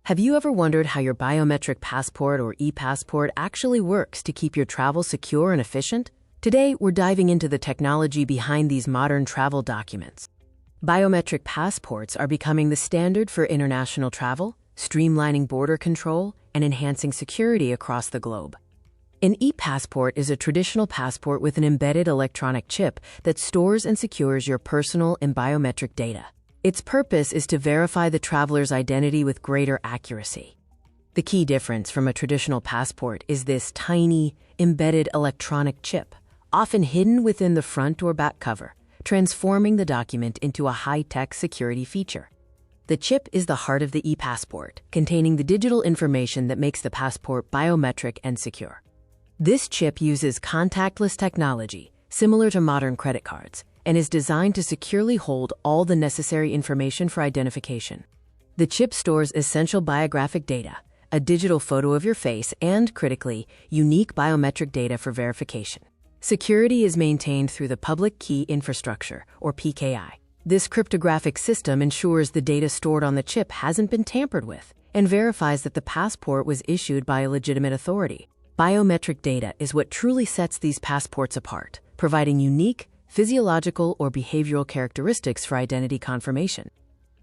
Have you ever wondered how your biometric passport or e-passport actually works to keep your travel secure and efficient? Today, we're diving into the technology behind these modern travel documents. Biometric passports are becoming the standard for international travel, streamlining border control, and enhancing security across the globe. An e-passport is a traditional passport with an embedded electronic chip that stores and secures your personal and biometric data. Its purpose is to verify the traveler's identity with greater accuracy. The key difference from a traditional passport is this tiny, embedded electronic chip, often hidden within the front or back cover, transforming the document into a high-tech security feature. The chip is the heart of the e-passport, containing the digital information that makes the passport biometric and secure. This chip uses contactless technology, similar to modern credit cards, and is designed to securely hold all the necessary information for identification. The chip stores essential biographic data, a digital photo of your face, and, critically, unique biometric data for verification. Security is maintained through the Public Key Infrastructure, or PKI. This cryptographic system ensures the data stored on the chip hasn't been tampered with and verifies that the passport was issued by a legitimate authority. Biometric data is what truly sets these passports apart, providing unique, physiological or behavioral characteristics for identity confirmation.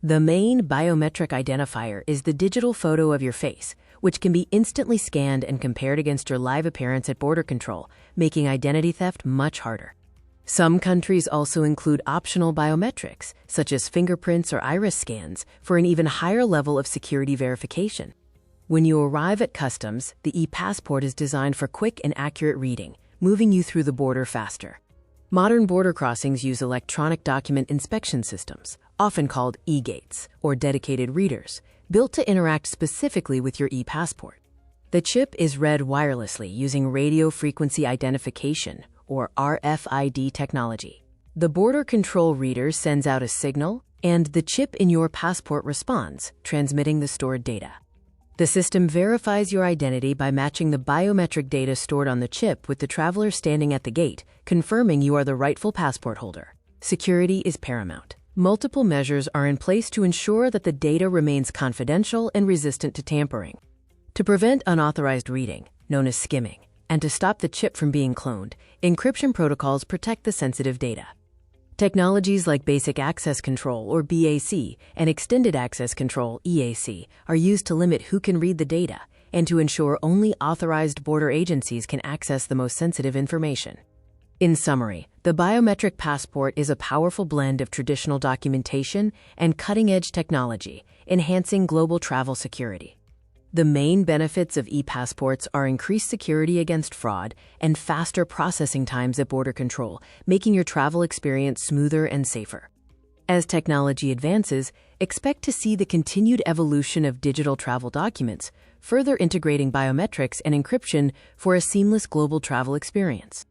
The main biometric identifier is the digital photo of your face, which can be instantly scanned and compared against your live appearance at border control, making identity theft much harder. Some countries also include optional biometrics, such as fingerprints or iris scans, for an even higher level of security verification. When you arrive at customs, the e-passport is designed for quick and accurate reading, moving you through the border faster. Modern border crossings use electronic document inspection systems, often called e-gates, or dedicated readers, built to interact specifically with your e-passport. The chip is read wirelessly using radio frequency identification, or RFID technology. The border control reader sends out a signal, and the chip in your passport responds, transmitting the stored data. The system verifies your identity by matching the biometric data stored on the chip with the traveler standing at the gate, confirming you are the rightful passport holder. Security is paramount. Multiple measures are in place to ensure that the data remains confidential and resistant to tampering. To prevent unauthorized reading, known as skimming, and to stop the chip from being cloned, encryption protocols protect the sensitive data. Technologies like Basic Access Control, or BAC, and Extended Access Control, EAC, are used to limit who can read the data and to ensure only authorized border agencies can access the most sensitive information. In summary, the biometric passport is a powerful blend of traditional documentation and cutting-edge technology, enhancing global travel security. The main benefits of e-passports are increased security against fraud and faster processing times at border control, making your travel experience smoother and safer. As technology advances, expect to see the continued evolution of digital travel documents, further integrating biometrics and encryption for a seamless global travel experience.